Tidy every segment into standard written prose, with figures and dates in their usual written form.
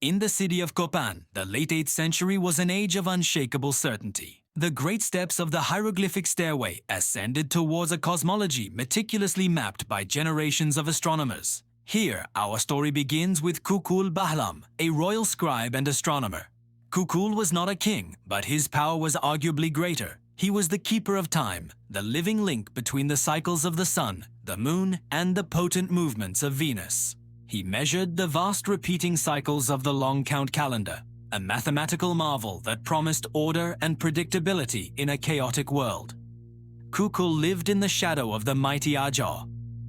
In the city of Copán, the late 8th century was an age of unshakable certainty. The great steps of the hieroglyphic stairway ascended towards a cosmology meticulously mapped by generations of astronomers. Here, our story begins with Kukul Bahlam, a royal scribe and astronomer. Kukul was not a king, but his power was arguably greater. He was the keeper of time, the living link between the cycles of the sun, the moon, and the potent movements of Venus. He measured the vast repeating cycles of the long count calendar, a mathematical marvel that promised order and predictability in a chaotic world. Kukul lived in the shadow of the mighty Ajaw,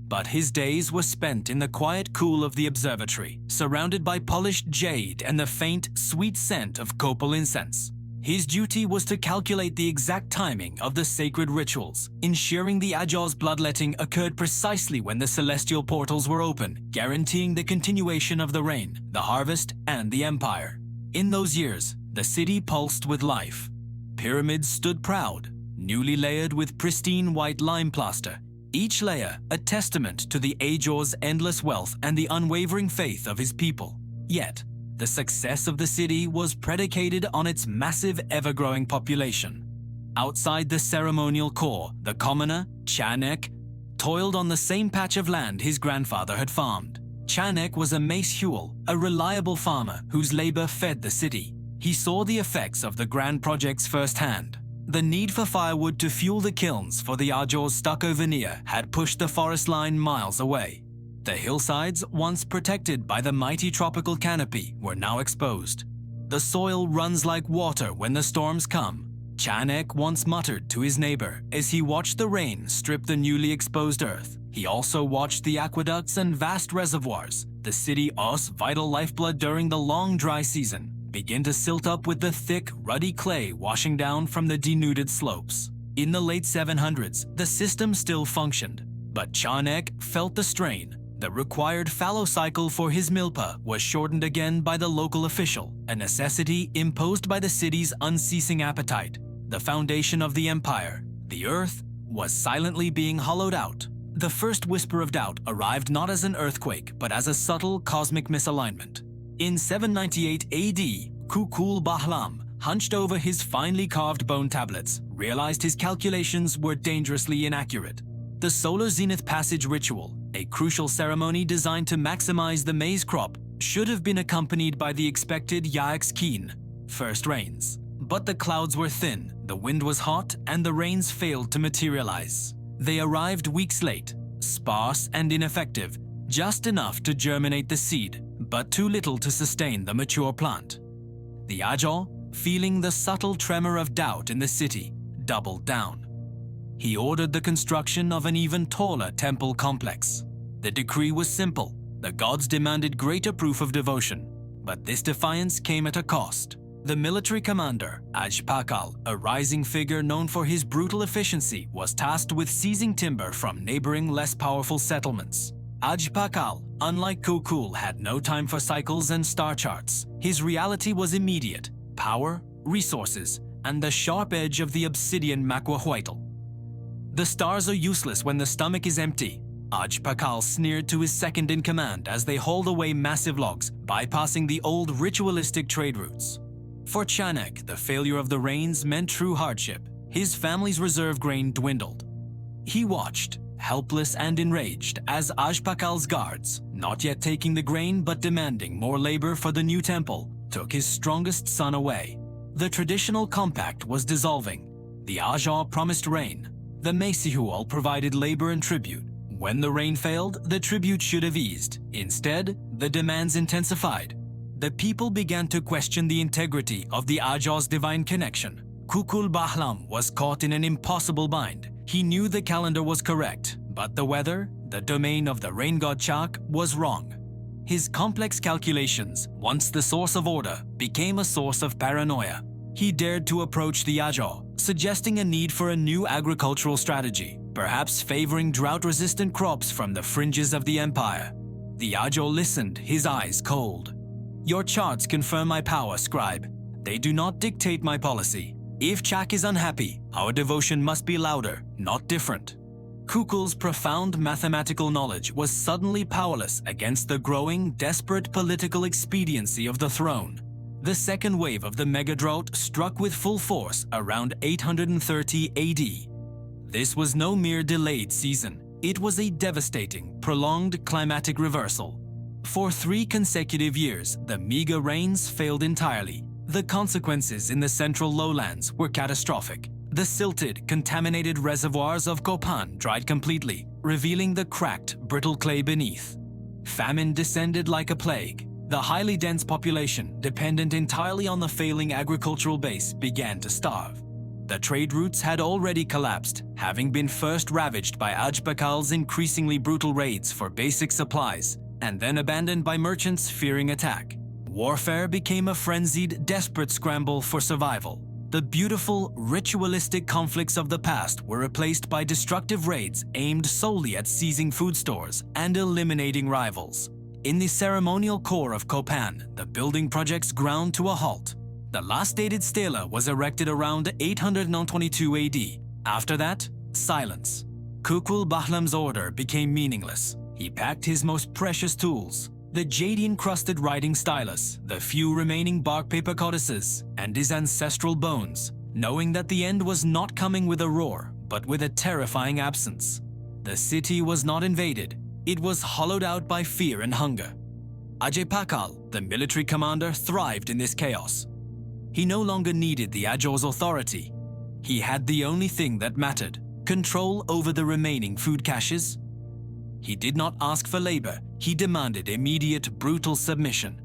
but his days were spent in the quiet cool of the observatory, surrounded by polished jade and the faint, sweet scent of copal incense. His duty was to calculate the exact timing of the sacred rituals, ensuring the Ajaw's bloodletting occurred precisely when the celestial portals were open, guaranteeing the continuation of the rain, the harvest, and the empire. In those years, the city pulsed with life. Pyramids stood proud, newly layered with pristine white lime plaster, each layer a testament to the Ajaw's endless wealth and the unwavering faith of his people. Yet, the success of the city was predicated on its massive, ever-growing population. Outside the ceremonial core, the commoner, Chanek, toiled on the same patch of land his grandfather had farmed. Chanek was a Mace Huel, a reliable farmer whose labor fed the city. He saw the effects of the grand projects firsthand. The need for firewood to fuel the kilns for the Ajaw's stucco veneer had pushed the forest line miles away. The hillsides, once protected by the mighty tropical canopy, were now exposed. The soil runs like water when the storms come, Chanek once muttered to his neighbor as he watched the rain strip the newly exposed earth. He also watched the aqueducts and vast reservoirs, the city's vital lifeblood during the long dry season, begin to silt up with the thick, ruddy clay washing down from the denuded slopes. In the late 700s, the system still functioned, but Chanek felt the strain. The required fallow cycle for his milpa was shortened again by the local official, a necessity imposed by the city's unceasing appetite. The foundation of the empire, the earth, was silently being hollowed out. The first whisper of doubt arrived not as an earthquake, but as a subtle cosmic misalignment. In 798 AD, Kukul Bahlam, hunched over his finely carved bone tablets, realized his calculations were dangerously inaccurate. The solar zenith passage ritual, a crucial ceremony designed to maximize the maize crop, should have been accompanied by the expected Yaak's first rains. But the clouds were thin, the wind was hot, and the rains failed to materialize. They arrived weeks late, sparse and ineffective, just enough to germinate the seed, but too little to sustain the mature plant. The Ajaw, feeling the subtle tremor of doubt in the city, doubled down. He ordered the construction of an even taller temple complex. The decree was simple. The gods demanded greater proof of devotion, but this defiance came at a cost. The military commander, Ajpakal, a rising figure known for his brutal efficiency, was tasked with seizing timber from neighboring less powerful settlements. Ajpakal, unlike Kukul, had no time for cycles and star charts. His reality was immediate: power, resources, and the sharp edge of the obsidian Makwahuitl. The stars are useless when the stomach is empty, Ajpakal sneered to his second-in-command as they hauled away massive logs, bypassing the old ritualistic trade routes. For Chanek, the failure of the rains meant true hardship. His family's reserve grain dwindled. He watched, helpless and enraged, as Ajpakal's guards, not yet taking the grain but demanding more labor for the new temple, took his strongest son away. The traditional compact was dissolving. The Ajaw promised rain. The Mesihual provided labor and tribute. When the rain failed, the tribute should have eased. Instead, the demands intensified. The people began to question the integrity of the Ajaw's divine connection. Kukul Bahlam was caught in an impossible bind. He knew the calendar was correct, but the weather, the domain of the rain god Chak, was wrong. His complex calculations, once the source of order, became a source of paranoia. He dared to approach the Ajaw, suggesting a need for a new agricultural strategy, perhaps favoring drought-resistant crops from the fringes of the empire. The Ajaw listened, his eyes cold. "Your charts confirm my power, scribe. They do not dictate my policy. If Chak is unhappy, our devotion must be louder, not different." Kukul's profound mathematical knowledge was suddenly powerless against the growing, desperate political expediency of the throne. The second wave of the megadrought struck with full force around 830 AD. This was no mere delayed season. It was a devastating, prolonged climatic reversal. For 3 consecutive years, the meager rains failed entirely. The consequences in the central lowlands were catastrophic. The silted, contaminated reservoirs of Copán dried completely, revealing the cracked, brittle clay beneath. Famine descended like a plague. The highly dense population, dependent entirely on the failing agricultural base, began to starve. The trade routes had already collapsed, having been first ravaged by Ajbakal's increasingly brutal raids for basic supplies, and then abandoned by merchants fearing attack. Warfare became a frenzied, desperate scramble for survival. The beautiful, ritualistic conflicts of the past were replaced by destructive raids aimed solely at seizing food stores and eliminating rivals. In the ceremonial core of Copán, the building projects ground to a halt. The last dated stela was erected around 822 AD. After that, silence. Kukul Bahlam's order became meaningless. He packed his most precious tools, the jade-encrusted writing stylus, the few remaining bark paper codices, and his ancestral bones, knowing that the end was not coming with a roar, but with a terrifying absence. The city was not invaded. It was hollowed out by fear and hunger. Ajaw, the military commander, thrived in this chaos. He no longer needed the Ajaw's authority. He had the only thing that mattered: control over the remaining food caches. He did not ask for labor, he demanded immediate, brutal submission.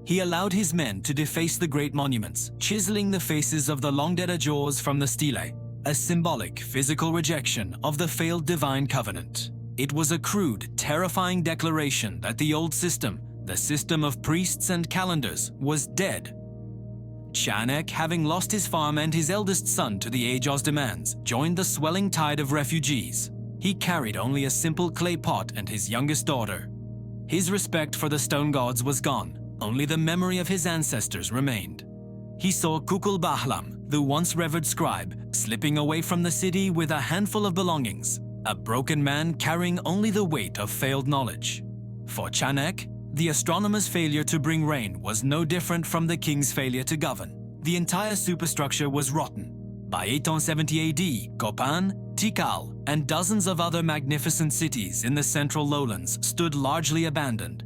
He allowed his men to deface the great monuments, chiseling the faces of the long-dead Ajaws from the stele, a symbolic, physical rejection of the failed divine covenant. It was a crude, terrifying declaration that the old system, the system of priests and calendars, was dead. Chanek, having lost his farm and his eldest son to the Ajaw's demands, joined the swelling tide of refugees. He carried only a simple clay pot and his youngest daughter. His respect for the stone gods was gone. Only the memory of his ancestors remained. He saw Kukul Bahlam, the once revered scribe, slipping away from the city with a handful of belongings, a broken man carrying only the weight of failed knowledge. For Chanek, the astronomer's failure to bring rain was no different from the king's failure to govern. The entire superstructure was rotten. By 870 AD, Copán, Tikal, and dozens of other magnificent cities in the central lowlands stood largely abandoned.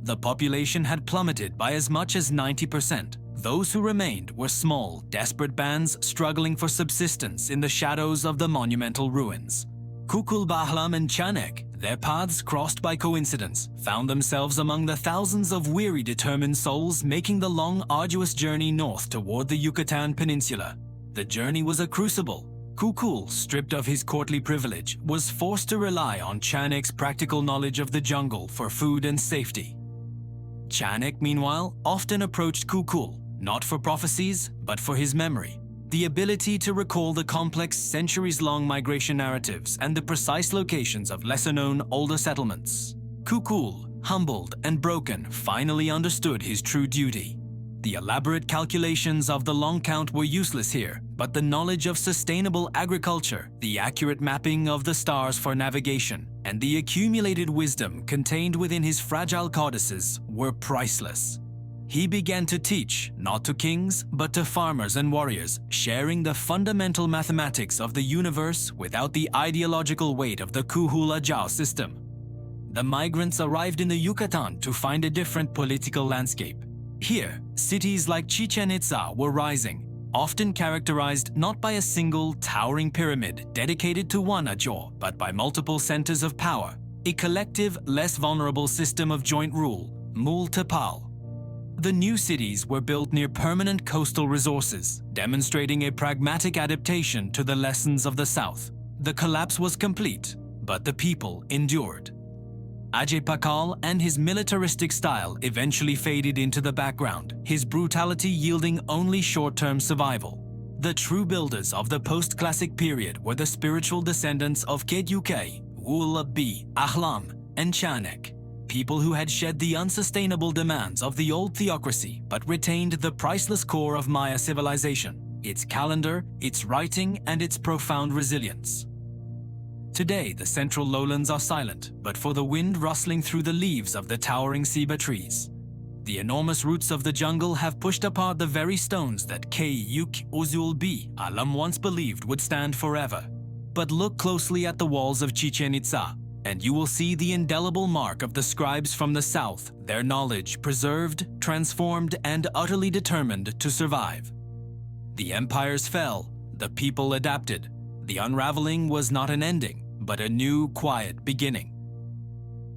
The population had plummeted by as much as 90%. Those who remained were small, desperate bands struggling for subsistence in the shadows of the monumental ruins. Kukul Bahlam and Chanek, their paths crossed by coincidence, found themselves among the thousands of weary, determined souls making the long, arduous journey north toward the Yucatan Peninsula. The journey was a crucible. Kukul, stripped of his courtly privilege, was forced to rely on Chanek's practical knowledge of the jungle for food and safety. Chanek, meanwhile, often approached Kukul, not for prophecies, but for his memory. The ability to recall the complex centuries-long migration narratives and the precise locations of lesser-known older settlements. Kukul, humbled and broken, finally understood his true duty. The elaborate calculations of the long count were useless here, but the knowledge of sustainable agriculture, the accurate mapping of the stars for navigation, and the accumulated wisdom contained within his fragile codices were priceless. He began to teach, not to kings, but to farmers and warriors, sharing the fundamental mathematics of the universe without the ideological weight of the Kuhul Ajaw system. The migrants arrived in the Yucatan to find a different political landscape. Here, cities like Chichen Itza were rising, often characterized not by a single towering pyramid dedicated to one Ajaw, but by multiple centers of power, a collective, less vulnerable system of joint rule, multi-causal. The new cities were built near permanent coastal resources, demonstrating a pragmatic adaptation to the lessons of the South. The collapse was complete, but the people endured. Ajaw and his militaristic style eventually faded into the background, his brutality yielding only short-term survival. The true builders of the post-classic period were the spiritual descendants of Keduke, Wulabi, Ahlam, and Chanek, people who had shed the unsustainable demands of the old theocracy but retained the priceless core of Maya civilization, its calendar, its writing, and its profound resilience. Today, the central lowlands are silent, but for the wind rustling through the leaves of the towering ceiba trees. The enormous roots of the jungle have pushed apart the very stones that Kayuk Uzul Alam once believed would stand forever. But look closely at the walls of Chichen Itza, and you will see the indelible mark of the scribes from the south, their knowledge preserved, transformed, and utterly determined to survive. The empires fell, the people adapted. The unraveling was not an ending, but a new, quiet beginning.